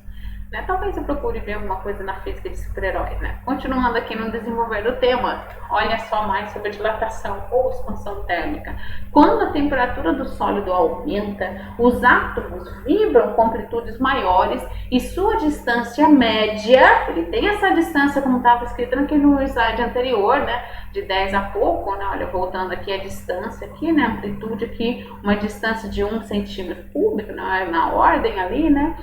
Né? Talvez eu procure ver alguma coisa na física de super-heróis, né? Continuando aqui no desenvolver do tema, olha só mais sobre a dilatação ou expansão térmica. Quando a temperatura do sólido aumenta, os átomos vibram com amplitudes maiores e sua distância média, ele tem essa distância como estava escrito no slide anterior, né? De 10 a pouco, né? Olha, voltando aqui a distância aqui, né? Amplitude aqui, uma distância de 1 centímetro cúbico, né? Na ordem ali, né?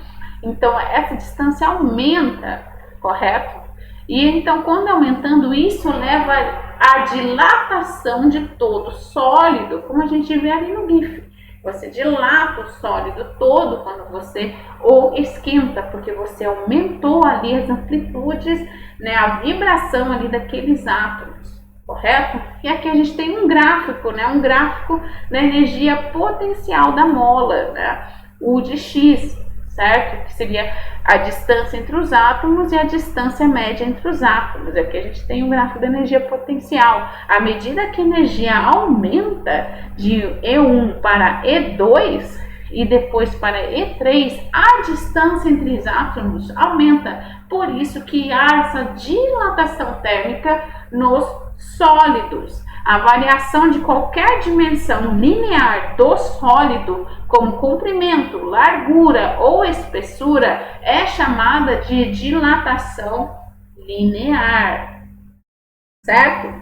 Então, essa distância aumenta, correto? E então, quando aumentando, isso leva à dilatação de todo sólido, como a gente vê ali no GIF. Você dilata o sólido todo quando você o esquenta, porque você aumentou ali as amplitudes, né, a vibração ali daqueles átomos, correto? E aqui a gente tem um gráfico, né, um gráfico da energia potencial da mola, né, U de X. Certo? Que seria a distância entre os átomos e a distância média entre os átomos. Aqui a gente tem um gráfico da energia potencial. À medida que a energia aumenta de E1 para E2 e depois para E3, a distância entre os átomos aumenta. Por isso que há essa dilatação térmica nos sólidos. A variação de qualquer dimensão linear do sólido, como comprimento, largura ou espessura, é chamada de dilatação linear. Certo?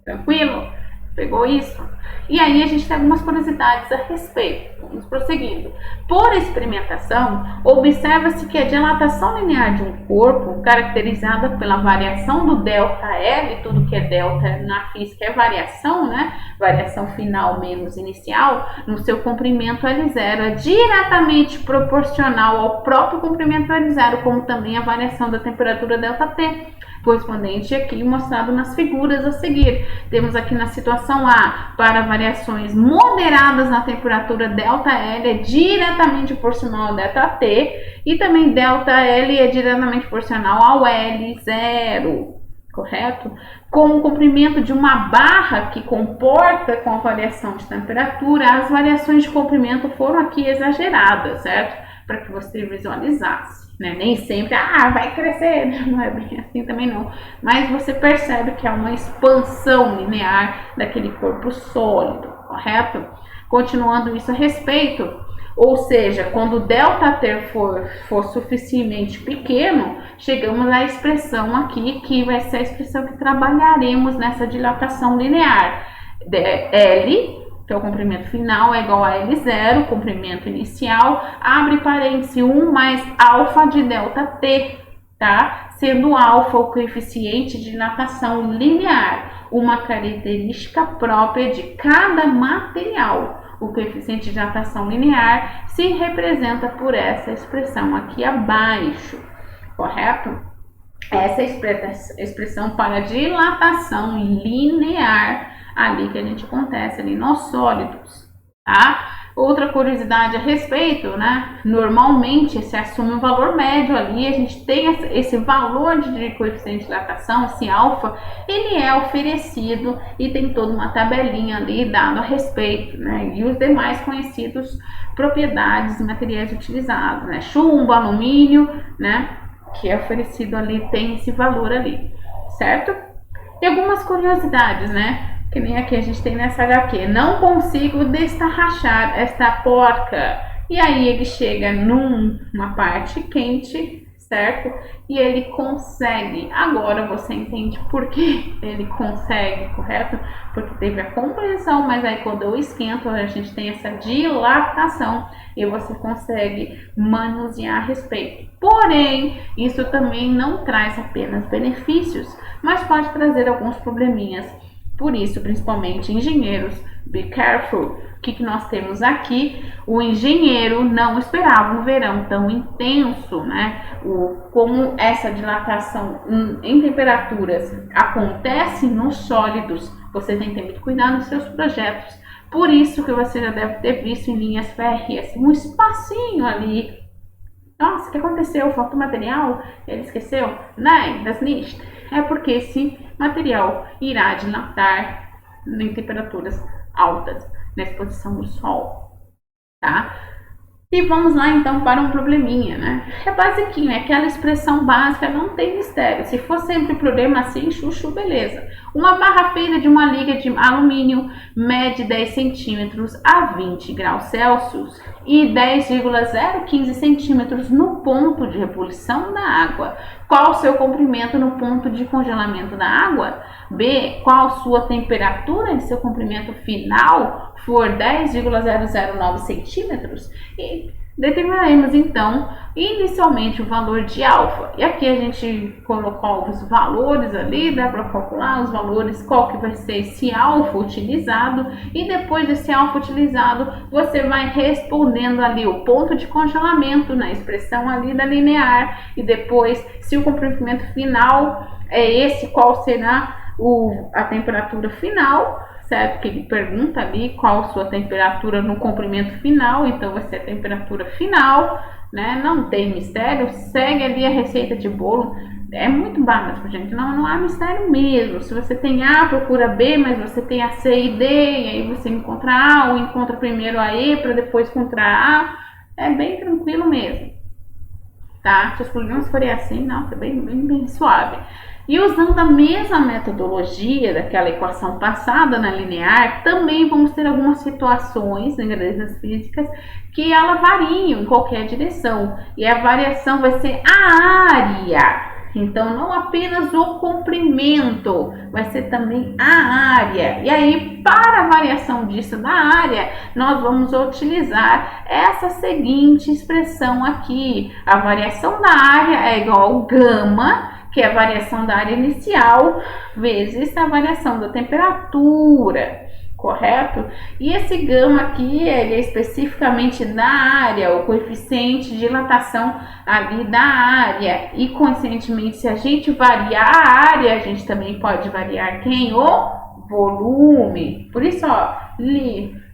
Tranquilo? Pegou isso? E aí a gente tem algumas curiosidades a respeito. Vamos prosseguindo. Por experimentação, observa-se que a dilatação linear de um corpo, caracterizada pela variação do ΔL, tudo que é delta na física é variação, né? Variação final menos inicial, no seu comprimento L0 é diretamente proporcional ao próprio comprimento L0, como também a variação da temperatura ΔT. Correspondente aqui mostrado nas figuras a seguir. Temos aqui na situação A, para variações moderadas na temperatura ΔL é diretamente proporcional ao ΔT e também ΔL é diretamente proporcional ao L0, correto? Com o comprimento de uma barra que comporta com a variação de temperatura, as variações de comprimento foram aqui exageradas, certo? Para que você visualizasse. Né? Nem sempre, vai crescer, não é bem assim também não, mas você percebe que é uma expansão linear daquele corpo sólido, correto? Continuando isso a respeito, ou seja, quando o ΔT for suficientemente pequeno, chegamos à expressão aqui, que vai ser a expressão que trabalharemos nessa dilatação linear. L, que é o comprimento final, é igual a L0, comprimento inicial, abre parênteses 1 mais alfa de ΔT, tá? Sendo alfa o coeficiente de dilatação linear, uma característica própria de cada material. O coeficiente de dilatação linear se representa por essa expressão aqui abaixo, correto? Essa expressão para dilatação linear ali que a gente acontece ali nos sólidos, tá? Outra curiosidade a respeito, né? Normalmente se assume um valor médio ali, a gente tem esse valor de coeficiente de dilatação, esse alfa, ele é oferecido e tem toda uma tabelinha ali dado a respeito, né? E os demais conhecidos propriedades e materiais utilizados, né? Chumbo, alumínio, né? Que é oferecido ali, tem esse valor ali, certo? E algumas curiosidades, né? Que nem aqui a gente tem nessa HQ. Não consigo destarrachar esta porca. E aí ele chega numa parte quente, certo? E ele consegue. Agora você entende por que ele consegue, correto? Porque teve a compressão, mas aí quando eu esquento, a gente tem essa dilatação e você consegue manusear a respeito. Porém, isso também não traz apenas benefícios, mas pode trazer alguns probleminhas. Por isso, principalmente engenheiros, be careful. O que nós temos aqui? O engenheiro não esperava um verão tão intenso, né? Como essa dilatação em temperaturas acontece nos sólidos, você tem que ter muito cuidado nos seus projetos. Por isso que você já deve ter visto em linhas férreas um espacinho ali. Nossa, o que aconteceu? Faltou material? Ele esqueceu? Nein, das nicht. É porque esse material irá dilatar em temperaturas altas, na exposição do sol, tá? E vamos lá então para um probleminha, né? É basiquinho, é aquela expressão básica, não tem mistério. Se for sempre problema assim, chuchu, beleza. Uma barra feita de uma liga de alumínio mede 10 centímetros a 20 graus Celsius e 10,015 centímetros no ponto de ebulição da água. Qual o seu comprimento no ponto de congelamento da água? B. Qual sua temperatura de seu comprimento final for 10,009 centímetros? E determinaremos então inicialmente o valor de alfa. E aqui a gente colocou os valores ali, dá para calcular os valores, qual que vai ser esse alfa utilizado, e depois desse alfa utilizado, você vai respondendo ali o ponto de congelamento na expressão ali da linear, e depois, se o comprimento final é esse, qual será a temperatura final, certo? Que ele pergunta ali qual a sua temperatura no comprimento final, então vai ser a temperatura final, né? Não tem mistério, segue ali a receita de bolo, é muito básico, gente, não há mistério mesmo. Se você tem A, procura B, mas você tem a C e D, e aí você encontra A, ou encontra primeiro a E para depois encontrar A, é bem tranquilo mesmo. tá? Se os polinomios forem assim, nossa, bem suave. E usando a mesma metodologia daquela equação passada na linear, também vamos ter algumas situações em grandezas físicas que ela variam em qualquer direção. E a variação vai ser a área. Então, não apenas o comprimento, vai ser também a área. E aí, para a variação disso da área, nós vamos utilizar essa seguinte expressão aqui. A variação da área é igual ao gama, que é a variação da área inicial, vezes a variação da temperatura, correto? E esse gama aqui, ele é especificamente da área, o coeficiente de dilatação ali da área. E, consequentemente, se a gente variar a área, a gente também pode variar quem? O volume. Por isso, ó,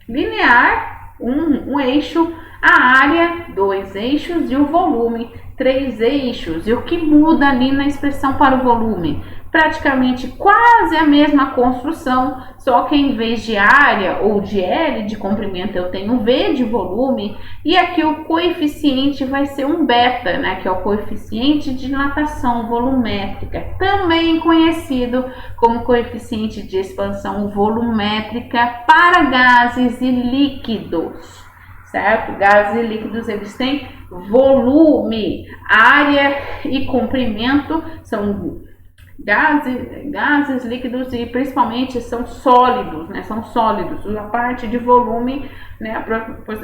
linear, um eixo, a área, 2 eixos, e o volume, 3 eixos. E o que muda ali na expressão para o volume? Praticamente quase a mesma construção, só que em vez de área ou de L de comprimento, eu tenho V de volume, e aqui o coeficiente vai ser um beta, né, que é o coeficiente de dilatação volumétrica, também conhecido como coeficiente de expansão volumétrica para gases e líquidos. Certo? Gases e líquidos, eles têm volume, área e comprimento, são gases, líquidos e principalmente são sólidos, né? São sólidos. A parte de volume, né?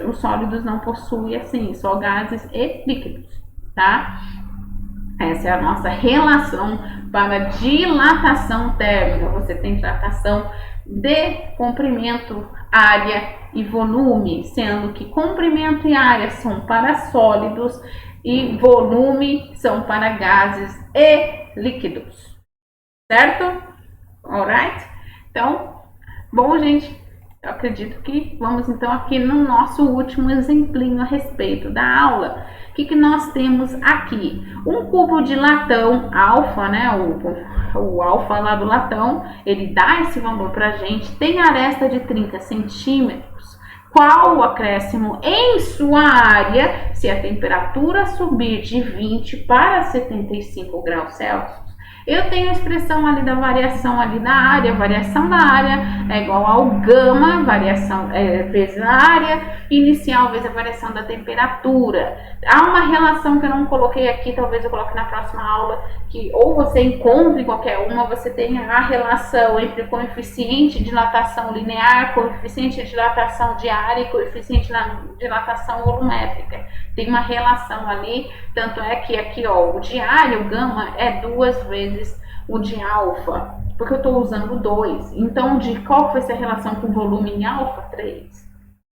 Os sólidos não possuem assim, só gases e líquidos, tá? Essa é a nossa relação para dilatação térmica. Você tem dilatação de comprimento, área e volume, sendo que comprimento e área são para sólidos e volume são para gases e líquidos, certo? Alright? Então, bom, gente, eu acredito que vamos então aqui no nosso último exemplinho a respeito da aula. O que nós temos aqui? Um cubo de latão alfa, né? O alfa lá do latão, ele dá esse valor pra gente, tem aresta de 30 centímetros. Qual o acréscimo em sua área se a temperatura subir de 20 para 75 graus Celsius? Eu tenho a expressão ali da variação ali da área. A variação da área é igual ao gama, variação vezes a área inicial vezes a variação da temperatura. Há uma relação que eu não coloquei aqui, talvez eu coloque na próxima aula, que ou você encontre qualquer uma, você tem a relação entre coeficiente de dilatação linear, coeficiente de dilatação de área e coeficiente de dilatação volumétrica. Tem uma relação ali, tanto é que aqui, ó, o de área, o gama, é 2 vezes o de alfa, porque eu estou usando 2. Então, de qual vai ser a relação com o volume em alfa? 3.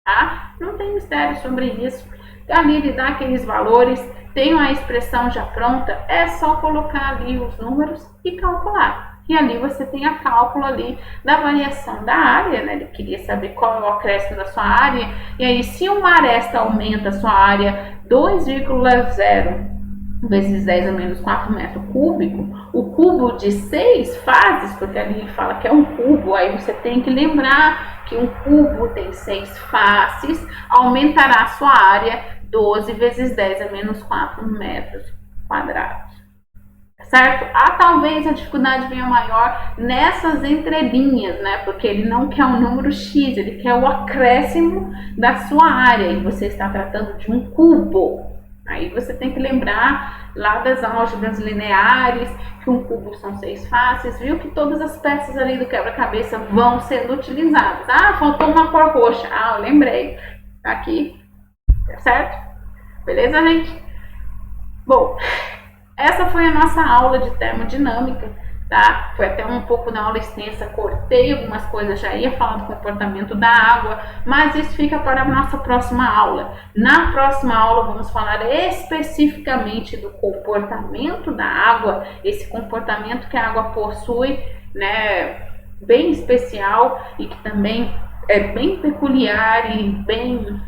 Tá? Não tem mistério sobre isso. Ali ele dá aqueles valores, tem uma expressão já pronta, é só colocar ali os números e calcular. E ali você tem a cálculo ali da variação da área, né? Ele queria saber qual é o acréscimo da sua área. E aí, se uma aresta aumenta a sua área 2,0 vezes 10 a menos 4 metros cúbicos, o cubo de 6 faces, porque ali ele fala que é um cubo, aí você tem que lembrar que um cubo tem 6 faces, aumentará a sua área 12 vezes 10 a menos 4 metros quadrados. Certo? Talvez a dificuldade venha maior nessas entrelinhas, né? Porque ele não quer um número X, ele quer o acréscimo da sua área e você está tratando de um cubo. Aí você tem que lembrar lá das álgebras lineares que um cubo são 6 faces, viu? Que todas as peças ali do quebra-cabeça vão sendo utilizadas. Faltou uma cor roxa. Eu lembrei. Tá aqui. Certo? Beleza, gente? Bom, essa foi a nossa aula de termodinâmica, tá? Foi até um pouco na aula extensa, cortei algumas coisas, já ia falar do comportamento da água, mas isso fica para a nossa próxima aula. Na próxima aula vamos falar especificamente do comportamento da água, esse comportamento que a água possui, né, bem especial e que também é bem peculiar e bem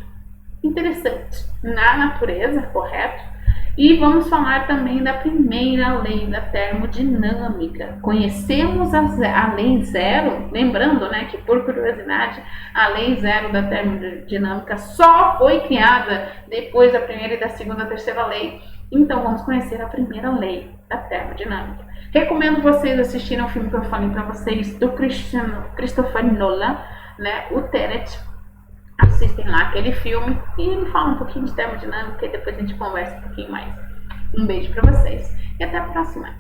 interessante na natureza, correto? E vamos falar também da primeira lei da termodinâmica. Conhecemos a lei zero, lembrando, né, que por curiosidade, a lei zero da termodinâmica só foi criada depois da primeira e da segunda, terceira lei. Então vamos conhecer a primeira lei da termodinâmica. Recomendo vocês assistirem o filme que eu falei para vocês do Christopher Nolan, né, o Tenet. Assistem lá aquele filme e ele fala um pouquinho de termodinâmica e depois a gente conversa um pouquinho mais. Um beijo para vocês e até a próxima.